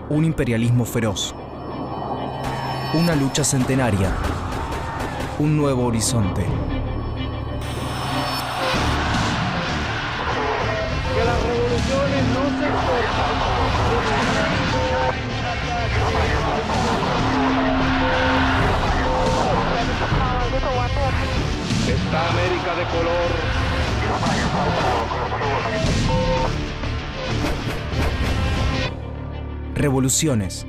Un imperialismo feroz. Una lucha centenaria. Un nuevo horizonte. Que las revoluciones no se exportan. Esta América de color. Revoluciones.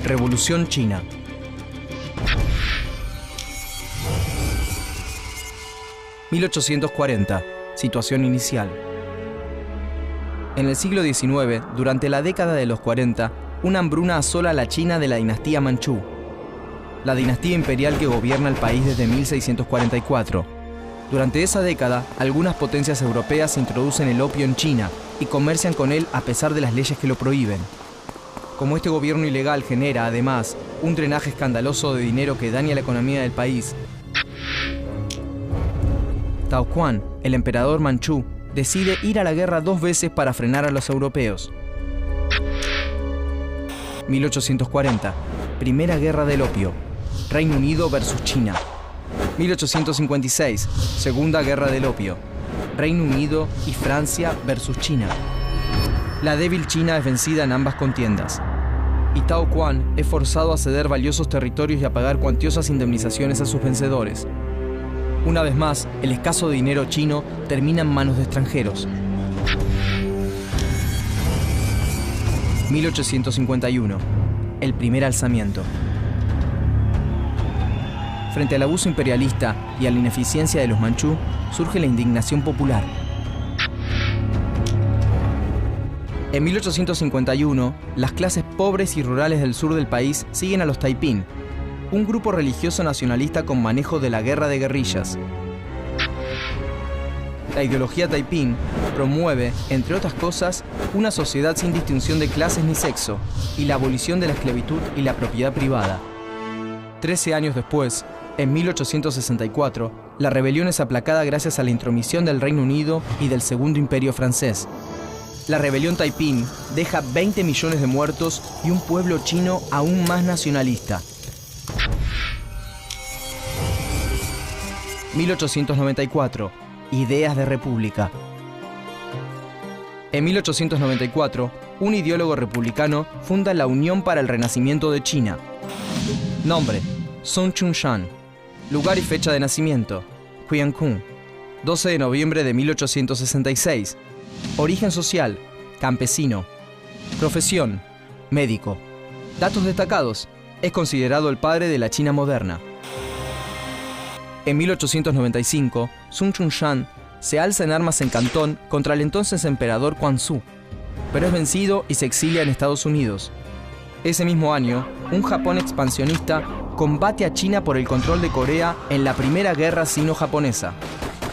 Revolución China. (1840) Situación inicial. En el siglo XIX, durante la década de los 40, una hambruna asola a la China de la dinastía Manchú, la dinastía imperial que gobierna el país desde 1644. Durante esa década, algunas potencias europeas introducen el opio en China y comercian con él a pesar de las leyes que lo prohíben. Como este gobierno ilegal genera, además, un drenaje escandaloso de dinero que daña la economía del país, Tao Quan, el emperador manchú, decide ir a la guerra 2 veces para frenar a los europeos. 1840. Primera Guerra del Opio. Reino Unido versus China. 1856. Segunda Guerra del Opio. Reino Unido y Francia versus China. La débil China es vencida en ambas contiendas. Y Tao Quan es forzado a ceder valiosos territorios y a pagar cuantiosas indemnizaciones a sus vencedores. Una vez más, el escaso dinero chino termina en manos de extranjeros. 1851. El primer alzamiento. Frente al abuso imperialista y a la ineficiencia de los manchú, surge la indignación popular. En 1851, las clases pobres y rurales del sur del país siguen a los Taiping, un grupo religioso nacionalista con manejo de la guerra de guerrillas. La ideología Taiping promueve, entre otras cosas, una sociedad sin distinción de clases ni sexo y la abolición de la esclavitud y la propiedad privada. 13 años después, en 1864, la rebelión es aplacada gracias a la intromisión del Reino Unido y del Segundo Imperio francés. La rebelión Taiping deja 20 millones de muertos y un pueblo chino aún más nacionalista. 1894. Ideas de república. En 1894, un ideólogo republicano funda la Unión para el Renacimiento de China. Nombre: Sun Chun-shan. Lugar y fecha de nacimiento: Qiankun, 12 de noviembre de 1866. Origen social: campesino. Profesión: médico. Datos destacados: es considerado el padre de la China moderna. En 1895, Sun Chun-shan se alza en armas en Cantón contra el entonces emperador Quanzhou, pero es vencido y se exilia en Estados Unidos. Ese mismo año, un Japón expansionista combate a China por el control de Corea en la Primera Guerra Sino-Japonesa.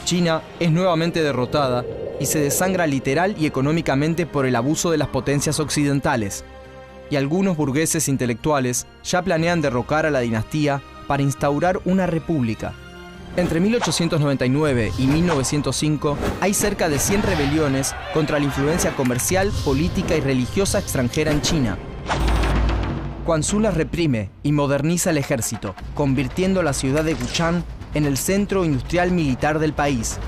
China es nuevamente derrotada y se desangra literal y económicamente por el abuso de las potencias occidentales. Y algunos burgueses intelectuales ya planean derrocar a la dinastía para instaurar una república. Entre 1899 y 1905 hay cerca de 100 rebeliones contra la influencia comercial, política y religiosa extranjera en China. Quanzhou las reprime y moderniza el ejército, convirtiendo la ciudad de Wuchang en el centro industrial militar del país.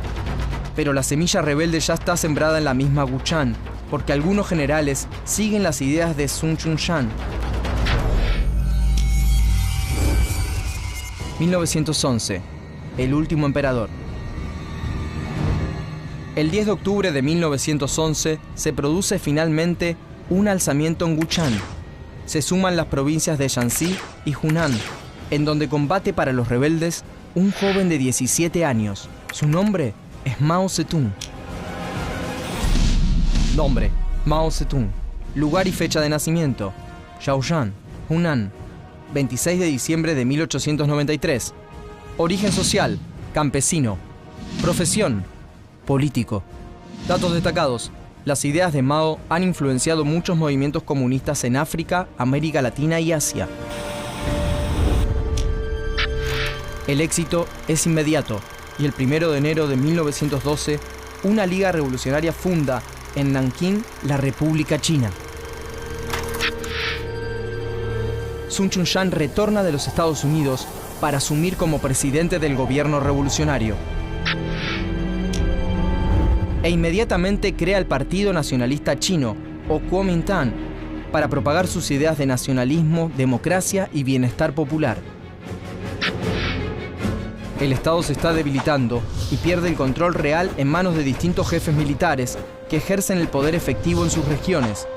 Pero la semilla rebelde ya está sembrada en la misma Wuchang, porque algunos generales siguen las ideas de Sun Chun-shan. 1911. El último emperador. El 10 de octubre de 1911 se produce finalmente un alzamiento en Wuchang. Se suman las provincias de Shanxi y Hunan, en donde combate para los rebeldes un joven de 17 años. Su nombre es Mao Zedong. Nombre: Mao Zedong. Lugar y fecha de nacimiento: Shaoxing, Hunan, 26 de diciembre de 1893. Origen social: campesino. Profesión: político. Datos destacados: las ideas de Mao han influenciado muchos movimientos comunistas en África, América Latina y Asia. El éxito es inmediato y el 1 de enero de 1912 una liga revolucionaria funda en Nankín, la República China. Sun Chun-shan retorna de los Estados Unidos para asumir como presidente del gobierno revolucionario. E inmediatamente crea el Partido Nacionalista Chino, o Kuomintang, para propagar sus ideas de nacionalismo, democracia y bienestar popular. El Estado se está debilitando y pierde el control real en manos de distintos jefes militares que ejercen el poder efectivo en sus regiones.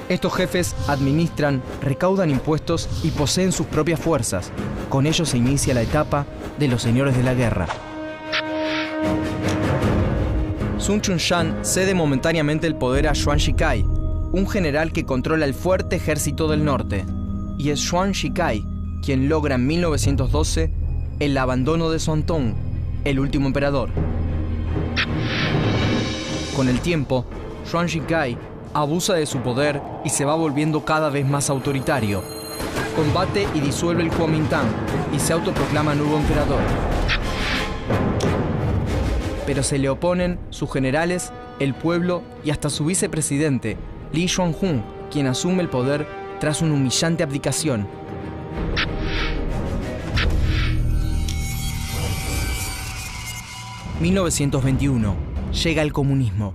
Estos jefes administran, recaudan impuestos y poseen sus propias fuerzas. Con ello se inicia la etapa de los señores de la guerra. Sun Chun-shan cede momentáneamente el poder a Yuan Shikai, un general que controla el fuerte ejército del norte. Y es Yuan Shikai quien logra en 1912 el abandono de Song-tong, el último emperador. Con el tiempo, Yuan Shikai abusa de su poder y se va volviendo cada vez más autoritario. Combate y disuelve el Kuomintang y se autoproclama nuevo emperador. Pero se le oponen sus generales, el pueblo y hasta su vicepresidente, Li Xuanhong, quien asume el poder tras una humillante abdicación. ...1921... llega el comunismo.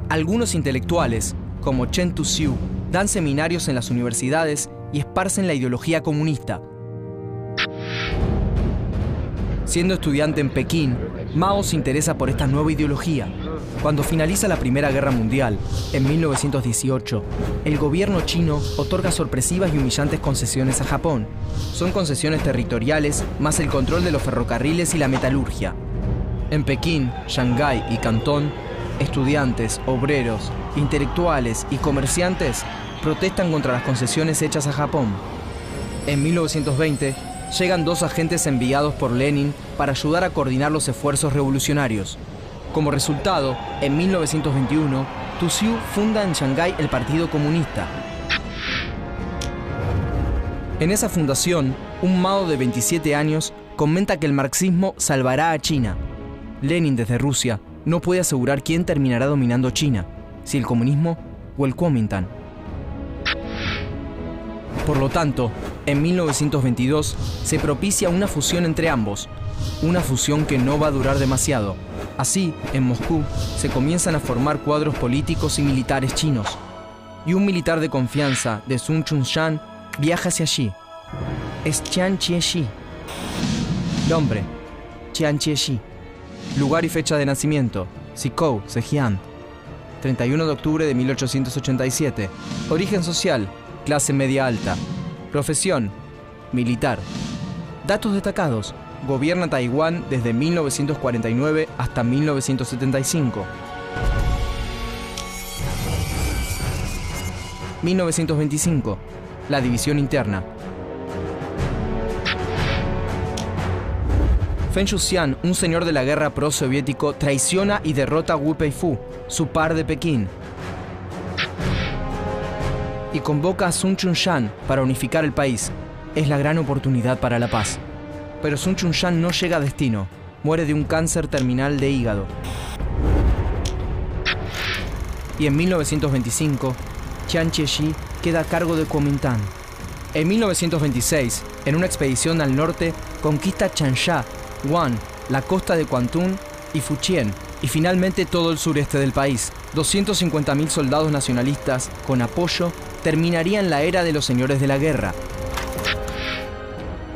Algunos intelectuales, como Chen Tuxiu, dan seminarios en las universidades y esparcen la ideología comunista. Siendo estudiante en Pekín, Mao se interesa por esta nueva ideología. Cuando finaliza la Primera Guerra Mundial, en 1918, el gobierno chino otorga sorpresivas y humillantes concesiones a Japón. Son concesiones territoriales, más el control de los ferrocarriles y la metalurgia. En Pekín, Shanghái y Cantón, estudiantes, obreros, intelectuales y comerciantes protestan contra las concesiones hechas a Japón. En 1920, llegan dos agentes enviados por Lenin para ayudar a coordinar los esfuerzos revolucionarios. Como resultado, en 1921, Tuxiu funda en Shanghái el Partido Comunista. En esa fundación, un Mao de 27 años comenta que el marxismo salvará a China. Lenin, desde Rusia, no puede asegurar quién terminará dominando China, si el comunismo o el Kuomintang. Por lo tanto, en 1922 se propicia una fusión entre ambos, una fusión que no va a durar demasiado. Así, en Moscú, se comienzan a formar cuadros políticos y militares chinos, y un militar de confianza de Sun Chun-shan viaja hacia allí. Es Chiang Chie-shi. Nombre: Chiang Chie-shi. Lugar y fecha de nacimiento: Zhizhou, Zhejiang. 31 de octubre de 1887. Origen social: clase media alta. Profesión: militar. Datos destacados: gobierna Taiwán desde 1949 hasta 1975. 1925. La división interna. Feng Yuxian, un señor de la guerra pro-soviético, traiciona y derrota a Wu Peifu, su par de Pekín, y convoca a Sun Chun-shan para unificar el país. Es la gran oportunidad para la paz. Pero Sun Chun-shan no llega a destino. Muere de un cáncer terminal de hígado. Y en 1925, Chiang Chie-shi queda a cargo de Kuomintang. En 1926, en una expedición al norte, conquista Changsha, Guan, la costa de Kwantung y Fujian, y finalmente todo el sureste del país. 250.000 soldados nacionalistas, con apoyo, terminarían la era de los señores de la guerra.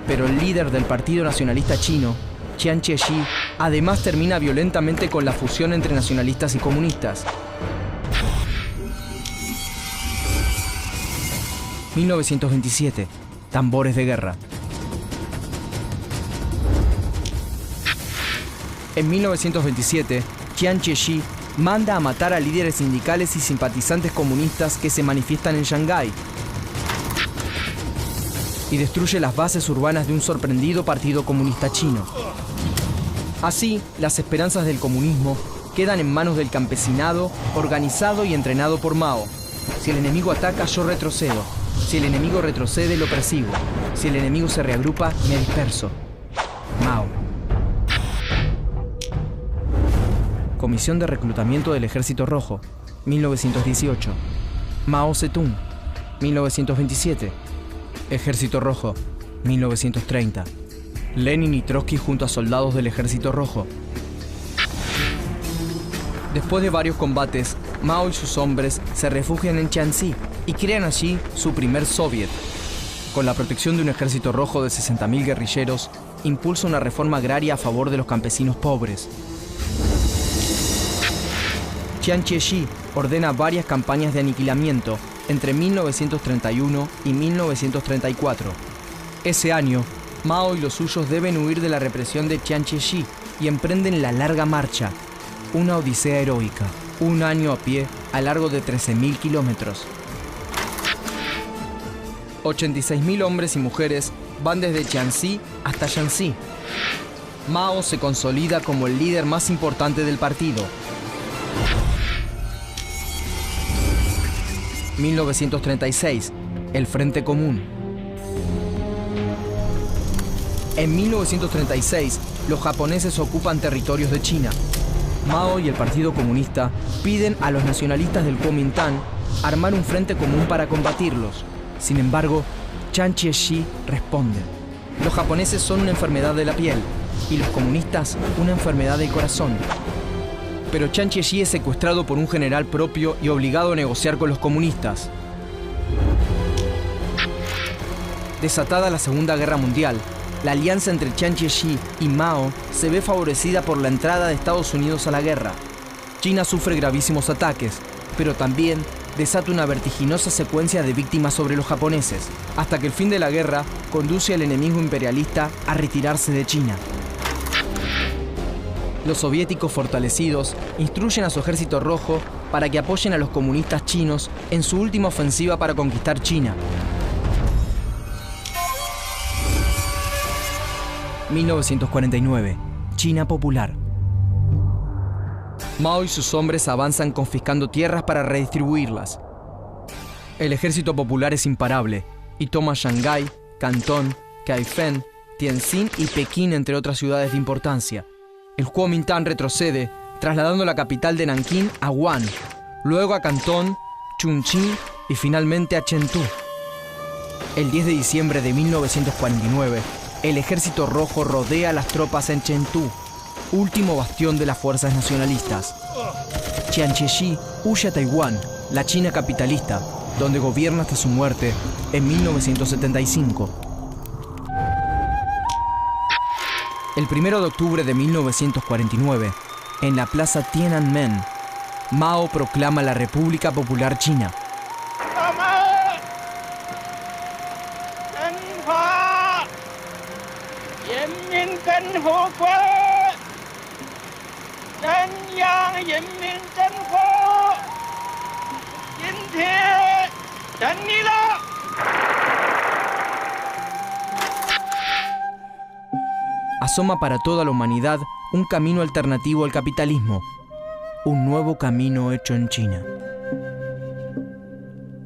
Pero el líder del Partido Nacionalista Chino, Chiang Chie-shi, además termina violentamente con la fusión entre nacionalistas y comunistas. 1927. Tambores de guerra. En 1927, Chiang Chie-shi manda a matar a líderes sindicales y simpatizantes comunistas que se manifiestan en Shanghái y destruye las bases urbanas de un sorprendido partido comunista chino. Así, las esperanzas del comunismo quedan en manos del campesinado, organizado y entrenado por Mao. Si el enemigo ataca, yo retrocedo. Si el enemigo retrocede, lo persigo. Si el enemigo se reagrupa, me disperso. Mao. Comisión de Reclutamiento del Ejército Rojo, 1918. Mao Zedong, 1927. Ejército Rojo, 1930. Lenin y Trotsky junto a soldados del Ejército Rojo. Después de varios combates, Mao y sus hombres se refugian en Jiangxi y crean allí su primer soviet. Con la protección de un ejército rojo de 60.000 guerrilleros, impulsa una reforma agraria a favor de los campesinos pobres. Chiang Kai-shek ordena varias campañas de aniquilamiento entre 1931 y 1934. Ese año, Mao y los suyos deben huir de la represión de Chiang Kai-shek y emprenden la larga marcha, una odisea heroica, un año a pie a largo de 13.000 kilómetros. 86.000 hombres y mujeres van desde Jiangxi hasta Shanxi. Mao se consolida como el líder más importante del partido. 1936, el Frente Común. En 1936, los japoneses ocupan territorios de China. Mao y el Partido Comunista piden a los nacionalistas del Kuomintang armar un frente común para combatirlos. Sin embargo, Chiang Kai-shek responde: los japoneses son una enfermedad de la piel y los comunistas una enfermedad del corazón. Pero Chiang Kai-shek es secuestrado por un general propio y obligado a negociar con los comunistas. Desatada la Segunda Guerra Mundial, la alianza entre Chiang Kai-shek y Mao se ve favorecida por la entrada de Estados Unidos a la guerra. China sufre gravísimos ataques, pero también desata una vertiginosa secuencia de víctimas sobre los japoneses, hasta que el fin de la guerra conduce al enemigo imperialista a retirarse de China. Los soviéticos fortalecidos instruyen a su ejército rojo para que apoyen a los comunistas chinos en su última ofensiva para conquistar China. 1949. China popular. Mao y sus hombres avanzan confiscando tierras para redistribuirlas. El ejército popular es imparable y toma Shanghái, Cantón, Kaifeng, Tianjin y Pekín, entre otras ciudades de importancia. El Kuomintang retrocede, trasladando la capital de Nankín a Wuhan, luego a Cantón, Chongqing y finalmente a Chengdu. El 10 de diciembre de 1949, el ejército rojo rodea a las tropas en Chengdu, último bastión de las fuerzas nacionalistas. Chiang Kai-shek huye a Taiwán, la China capitalista, donde gobierna hasta su muerte en 1975. El 1 de octubre de 1949, en la plaza Tiananmen, Mao proclama la República Popular China. Asoma para toda la humanidad un camino alternativo al capitalismo, un nuevo camino hecho en China.